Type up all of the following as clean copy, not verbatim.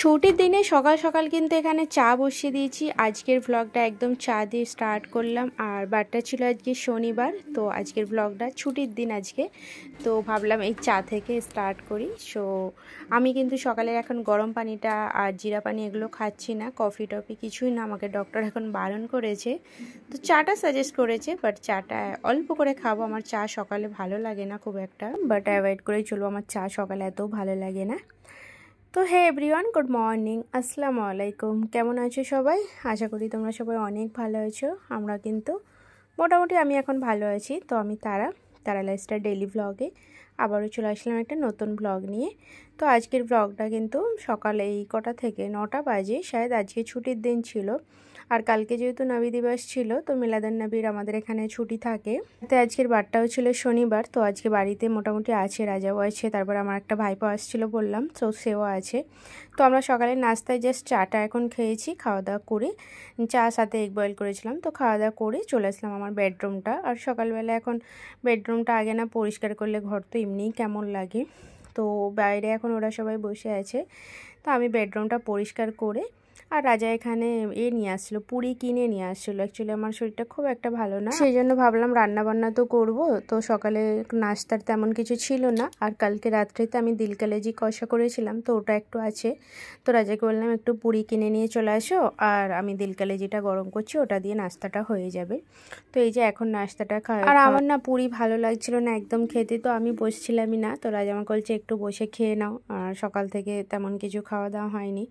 ছুটির দিনে সকাল সকাল কিন্তু এখানে চা বসিয়ে দিয়েছি। আজকের ভ্লগটা একদম চা দিয়ে স্টার্ট করলাম। আর বারটা ছিল আজকে শনিবার, তো আজকের ভ্লগটা ছুটির দিন আজকে, তো ভাবলাম এই চা থেকে স্টার্ট করি। সো আমি কিন্তু সকালে এখন গরম পানিটা আর জিরা পানি এগুলো খাচ্ছি না, কফি টফি কিছুই না, আমাকে ডক্টর এখন বারণ করেছে। তো চাটা সাজেস্ট করেছে, বাট চাটা অল্প করে খাবো। আমার চা সকালে ভালো লাগে না খুব একটা, বাট অ্যাভয়েড করেই চলবো, আমার চা সকালে এত ভালো লাগে না। তো হে এভরিওয়ান, গুড মর্নিং, আসসালামু আলাইকুম। কেমন আছো সবাই? আশা করি তোমরা সবাই অনেক ভালো আছো। আমরা কিন্তু মোটামুটি আমি এখন ভালো আছি। তো আমি তারা লাইফস্টাইল ডেইলি ভ্লগে আবারও চলে আসলাম একটা নতুন ভ্লগ নিয়ে। তো আজকের ভ্লগটা কিন্তু সকালে এই কটা থেকে 9টা বাজে, শায়দ আজকে ছুটির দিন ছিল। আর কালকে যেহেতু নবী দিবস ছিল, তো মিলাদুন নবীর আমাদের এখানে ছুটি থাকে। তো আজকের বারটাও ছিল শনিবার, তো আজকে বাড়িতে মোটামুটি আছে, রাজাও আছে, তারপর আমার একটা ভাইপো আসছিল বললাম, তো সেও আছে। তো আমরা সকালে নাস্তায় জাস্ট চাটা এখন খেয়েছি, খাওয়া দাওয়া করে, চা সাথে এগ বয়েল করেছিলাম। তো খাওয়া দাওয়া করে চলে আসলাম আমার বেডরুমটা। আর সকালবেলা এখন বেডরুমটা আগে না পরিষ্কার করলে ঘর তো এমনিই কেমন লাগে। তো বাইরে এখন ওরা সবাই বসে আছে, তো আমি বেডরুমটা পরিষ্কার করে, আর রাজা এখানে নিয়ে আসছিলো, পুরি কিনে নিয়ে আসছিলো। অ্যাকচুয়ালি আমার শরীরটা খুব একটা ভালো না, সেই জন্য ভাবলাম রান্না বান্না তো করবো। তো সকালে নাস্তার তেমন কিছু ছিল না, আর কালকে রাত্রেতে আমি দিল কালেজি কষা করেছিলাম, তো ওটা একটু আছে। তো রাজাকে বললাম একটু পুরি কিনে নিয়ে চলে আসো, আর আমি দিল কালেজিটা গরম করছি, ওটা দিয়ে নাস্তাটা হয়ে যাবে। তো এই যে এখন নাস্তাটা খাই। আর আমার না পুরি ভালো লাগছিল না একদম খেতে, তো আমি বসছিলামই না। তো রাজা আমাকে বলছে একটু বসে খেয়ে নাও, আর সকাল থেকে তেমন কিছু খাওয়া দাওয়া হয়নি।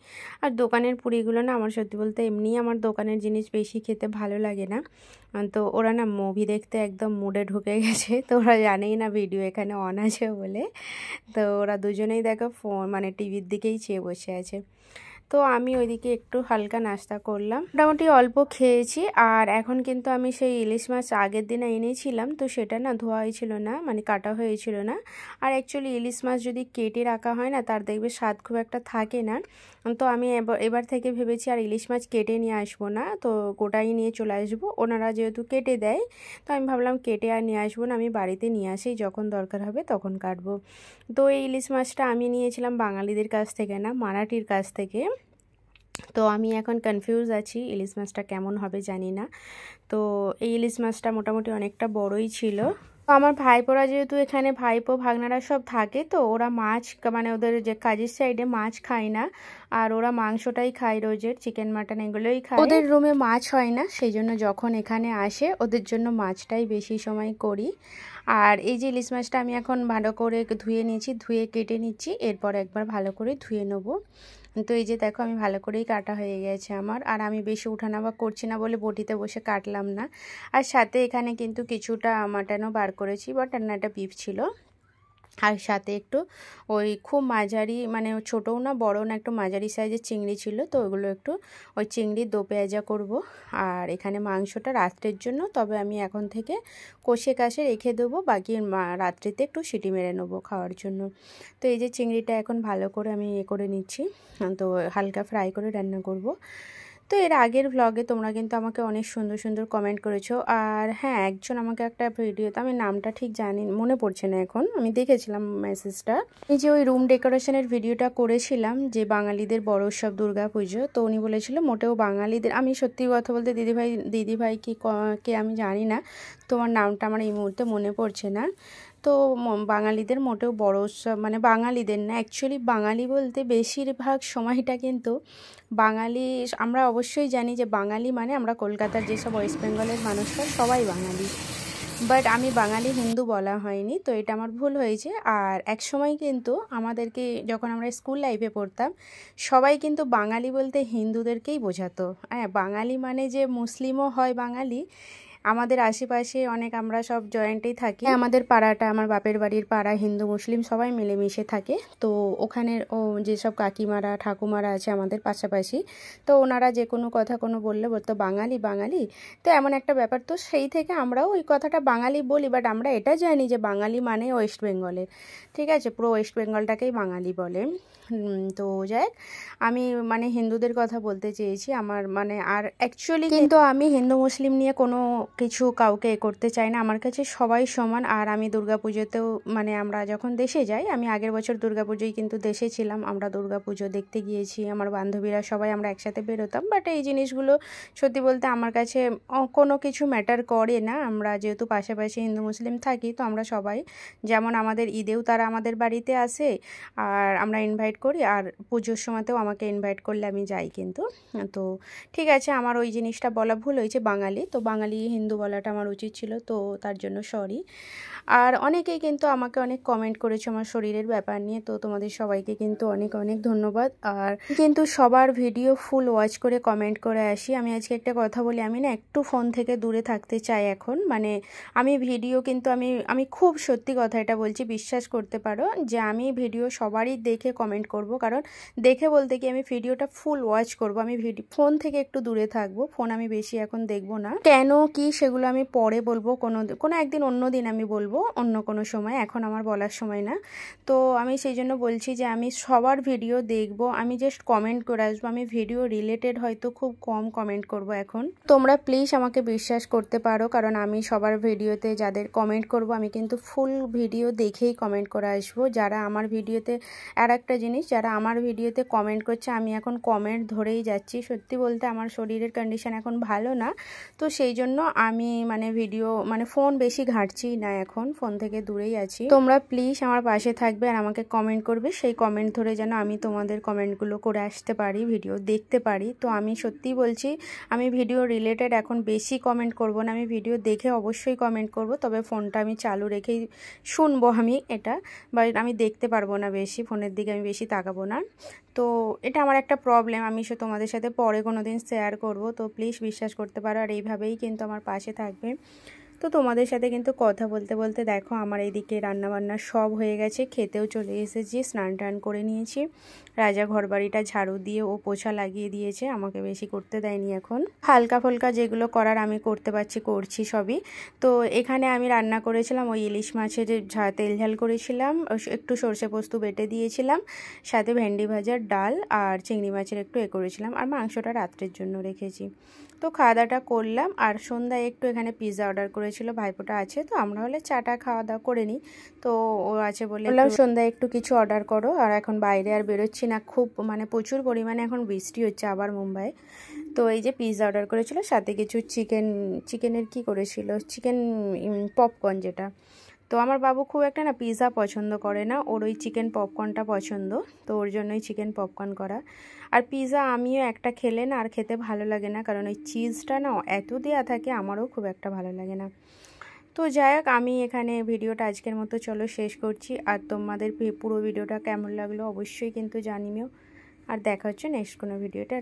আর দোকানের পুরিগুলো না আমার সত্যি বলতে এমনিই আমার দোকানের জিনিস বেশি খেতে ভালো লাগে না। তো ওরা না মুভি দেখতে একদম মুডে ঢুকে গেছে, তো ওরা জানেই না ভিডিও এখানে অন আছে বলে। তো ওরা দুজনেই দেখো ফোন মানে টিভির দিকেই চেয়ে বসে আছে। তো আমি ওইদিকে একটু হালকা নাস্তা করলাম, মোটামুটি অল্প খেয়েছি। আর এখন কিন্তু আমি সেই ইলিশ মাছ আগের দিন এনেছিলাম, তো সেটা না ধোয়া হয়েছিল না, মানে কাটা হয়েছিল না। আর অ্যাকচুয়ালি ইলিশ মাছ যদি কেটে রাখা হয় না, তার দেখবে স্বাদ খুব একটা থাকে না। তো আমি এবার থেকে ভেবেছি আর ইলিশ মাছ কেটে নিয়ে আসবো না, তো গোটাই নিয়ে চলে আসবো। ওনারা যেহেতু কেটে দেয়, তো আমি ভাবলাম কেটে আর নিয়ে আসবো না, আমি বাড়িতে নিয়ে আসি, যখন দরকার হবে তখন কাটবো। তো এই ইলিশ মাছটা আমি নিয়েছিলাম বাঙালিদের কাছ থেকে না, মারাঠির কাছ থেকে। তো আমি এখন কনফিউজ আছি ইলিশ মাছটা কেমন হবে জানি না। তো এই ইলিশ মাছটা মোটামুটি অনেকটা বড়ই ছিল। আমার ভাইপোরা যেহেতু এখানে ভাইপো ভাগনারা সব থাকে, তো ওরা মাছ মানে ওদের যে কাজের সাইডে মাছ খায় না, আর ওরা মাংসটাই খায়, রোজের চিকেন মাটন এগুলোই খায়। ওদের রুমে মাছ হয় না, সেই জন্য যখন এখানে আসে ওদের জন্য মাছটাই বেশি সময় করি। আর এই যে ইলিশ মাছটা আমি এখন ভালো করে ধুয়ে নিয়েছি, ধুয়ে কেটে নিচ্ছি, এরপর একবার ভালো করে ধুয়ে নেবো। তো এই যে দেখো আমি ভালো করেই কাটা হয়ে গেছে আমার। আর আমি বেশি উঠানামা করছি না বলে বটিতে বসে কাটলাম না। আর সাথে এখানে কিন্তু কিছুটা মাটনও বার করেছি, বাট রান্নাটা বিফ ছিল। আর সাথে একটু ওই খুব মাঝারি মানে ছোটও না বড়ও না, একটু মাঝারি সাইজের চিংড়ি ছিল, তো ওগুলো একটু ওই চিংড়ির দো পেঁয়াজা করবো। আর এখানে মাংসটা রাত্রের জন্য, তবে আমি এখন থেকে কষে কাষে রেখে দেবো, বাকি রাত্রিতে একটু সিটি মেরে নেবো খাওয়ার জন্য। তো এই যে চিংড়িটা এখন ভালো করে আমি করে নিচ্ছি, তো হালকা ফ্রাই করে রান্না করব। তো এর আগের ভ্লগে তোমরা কিন্তু আমাকে অনেক সুন্দর সুন্দর কমেন্ট করেছো। আর হ্যাঁ, একজন আমাকে একটা ভিডিওতে, আমি নামটা ঠিক জানি মনে পড়ছে না এখন, আমি দেখেছিলাম মেসেজটা, এই যে ওই রুম ডেকোরেশনের ভিডিওটা করেছিলাম যে বাঙালিদের বড় উৎসব দুর্গা পুজো, তো উনি বলেছিল মোটেও বাঙালিদের, আমি সত্যি কথা বলতে দিদিভাই কে আমি জানি না, তোমার নামটা আমার এই মুহূর্তে মনে পড়ছে না। তো বাঙালিদের মোটেও বড় উৎসব মানে বাঙালিদের না, অ্যাকচুয়ালি বাঙালি বলতে বেশিরভাগ সময়টা কিন্তু বাঙালি, আমরা অবশ্যই জানি যে বাঙালি মানে আমরা কলকাতার যেসব ওয়েস্ট বেঙ্গলের মানুষরা সবাই বাঙালি, বাট আমি বাঙালি হিন্দু বলা হয়নি, তো এটা আমার ভুল হয়েছে। আর এক সময় কিন্তু আমাদেরকে যখন আমরা স্কুল লাইফে পড়তাম, সবাই কিন্তু বাঙালি বলতে হিন্দুদেরকেই বোঝাতো। হ্যাঁ, বাঙালি মানে যে মুসলিমও হয় বাঙালি, আমাদের আশেপাশে অনেক আমরা সব জয়েন্টেই থাকি, আমাদের পাড়াটা, আমার বাপের বাড়ির পাড়া হিন্দু মুসলিম সবাই মিলেমিশে থাকে। তো ওখানের যেসব কাকিমারা ঠাকুমারা আছে আমাদের পাশাপাশি, তো ওনারা যে কোনো কথা বললে বলতো বাঙালি বাঙালি, তো এমন একটা ব্যাপার। তো সেই থেকে আমরাও ওই কথাটা বাঙালি বলি, বাট আমরা এটা জানি যে বাঙালি মানে ওয়েস্ট বেঙ্গলের, ঠিক আছে, পুরো ওয়েস্ট বেঙ্গলটাকেই বাঙালি বলে। তো যাই আমি মানে হিন্দুদের কথা বলতে চেয়েছি আমার মানে, আর অ্যাকচুয়ালি কিন্তু আমি হিন্দু মুসলিম নিয়ে কোনো কিছু কাউকে করতে চাই না, আমার কাছে সবাই সমান। আর আমি দুর্গাপুজোতেও মানে আমরা যখন দেশে যাই, আমি আগের বছর দুর্গাপুজোয় কিন্তু দেশে ছিলাম, আমরা দুর্গাপুজো দেখতে গিয়েছি, আমার বান্ধবীরা সবাই আমরা একসাথে বেরোতাম। বাট এই জিনিসগুলো সত্যি বলতে আমার কাছে কোনো কিছু ম্যাটার করে না। আমরা যেহেতু পাশাপাশি হিন্দু মুসলিম থাকি, তো আমরা সবাই যেমন আমাদের ঈদেও তারা আমাদের বাড়িতে আসে আর আমরা ইনভাইট করি, আর পুজোর সময়তেও আমাকে ইনভাইট করলে আমি যাই। কিন্তু তো ঠিক আছে, আমার ওই জিনিসটা বলা ভুল হয়েছে, বাঙালি তো বাঙালি হিন্দু বলাটা আমার উচিত ছিল, তো তার জন্য সরি। আর অনেকেই কিন্তু আমাকে অনেক কমেন্ট করেছে আমার শরীরের ব্যাপার নিয়ে, তো তোমাদের সবাইকে কিন্তু অনেক অনেক ধন্যবাদ। আর কিন্তু সবার ভিডিও ফুল ওয়াচ করে কমেন্ট করে আসি। আমি আজকে একটা কথা বলি, আমি না একটু ফোন থেকে দূরে থাকতে চাই এখন। মানে আমি ভিডিও কিন্তু আমি খুব সত্যি কথা এটা বলছি, বিশ্বাস করতে পারো যে আমি ভিডিও সবারই দেখে কমেন্ট করব, কারণ দেখে বলতে কি আমি ভিডিওটা ফুল ওয়াচ করব। আমি ফোন থেকে একটু দূরে থাকবো, ফোন আমি বেশি এখন দেখবো না। কেন কি সেগুলো আমি পরে বলবো, কোনো একদিন অন্য দিন আমি বলবো, অন্য কোনো সময়, এখন আমার বলার সময় না। তো আমি সেই জন্য বলছি যে আমি সবার ভিডিও দেখবো, আমি জাস্ট কমেন্ট করে আসবো। আমি ভিডিও রিলেটেড হয়তো খুব কম কমেন্ট করব এখন। তোমরা প্লিজ আমাকে বিশ্বাস করতে পারো, কারণ আমি সবার ভিডিওতে যাদের কমেন্ট করব আমি কিন্তু ফুল ভিডিও দেখেই কমেন্ট করে আসবো। যারা আমার ভিডিওতে, আর একটা জিনিস, যারা আমার ভিডিওতে কমেন্ট করছে আমি এখন কমেন্ট ধরেই যাচ্ছি। সত্যি বলতে আমার শরীরের কন্ডিশন এখন ভালো না, তো সেই জন্য আমি মানে ফোন বেশি ঘাঁটছি না, এখন ফোন থেকে দূরেই আছি। তোমরা প্লিজ আমার পাশে থাকবে আর আমাকে কমেন্ট করবে, সেই কমেন্ট ধরে যেন আমি তোমাদের কমেন্টগুলো করে আসতে পারি, ভিডিও দেখতে পারি। তো আমি সত্যিই বলছি, আমি ভিডিও রিলেটেড এখন বেশি কমেন্ট করব না, আমি ভিডিও দেখে অবশ্যই কমেন্ট করব, তবে ফোনটা আমি চালু রেখেই শুনবো আমি এটা, বা আমি দেখতে পারবো না বেশি, ফোনের দিকে আমি বেশি তাকাবো না। তো এটা আমার একটা প্রবলেম, আমি তোমাদের সাথে পরে কোনো দিন শেয়ার করব। তো প্লিজ বিশ্বাস করতে পারো, আর এইভাবেই কিন্তু আমার পাশে থাকবে। তো তোমাদের সাথে কিন্তু কথা বলতে বলতে দেখো আমার এইদিকে রান্নাবান্না সব হয়ে গেছে, খেতেও চলে এসেছি, স্নান টান করে নিয়েছি। রাজা ঘরবাড়িটা ঝাড়ু দিয়ে ও পোছা লাগিয়ে দিয়েছে, আমাকে বেশি করতে দেয়নি, এখন হালকা ফুলকা যেগুলো করার আমি করতে পারছি করছি সবই। তো এখানে আমি রান্না করেছিলাম ওই ইলিশ মাছের তেল ঝাল করেছিলাম, একটু সর্ষে পোস্ত বেটে দিয়েছিলাম, সাথে ভেন্ডি ভাজার ডাল আর চিংড়ি মাছের একটু করেছিলাম, আর মাংসটা রাত্রের জন্য রেখেছি। তো খাওয়া দাওয়াটা করলাম, আর সন্ধ্যায় একটু এখানে পিৎজা অর্ডার করেছিল, ভাইপোটা আছে, তো আমরা হলে চাটা খাওয়া দাওয়া করে নিই। তো ও আছে বলে সন্ধ্যায় একটু কিছু অর্ডার করো। আর এখন বাইরে আর বেরোচ্ছি না, খুব মানে প্রচুর পরিমাণে এখন বৃষ্টি হচ্ছে আবার মুম্বাই। তো এই যে পিৎজা অর্ডার করেছিল, সাথে কিছু চিকেনের কি করেছিল, চিকেন পপকর্ন যেটা। তো আমার বাবু খুব একটা না পিৎজা পছন্দ করে না, ওর ওই চিকেন পপকর্নটা পছন্দ, তো ওর জন্যই চিকেন পপকর্ন করা। আর পিৎজা আমিও একটা খেলে না আর খেতে ভালো লাগে না, কারণ ওই চিজটা না এত দেওয়া থাকে, আমারও খুব একটা ভালো লাগে না। তো যাই হোক, আমি এখানে ভিডিওটা আজকের মতো চলো শেষ করছি। আর তোমাদের পুরো ভিডিওটা কেমন লাগলো অবশ্যই কিন্তু জানিও, আর দেখা হচ্ছে নেক্সট কোনো ভিডিওটা।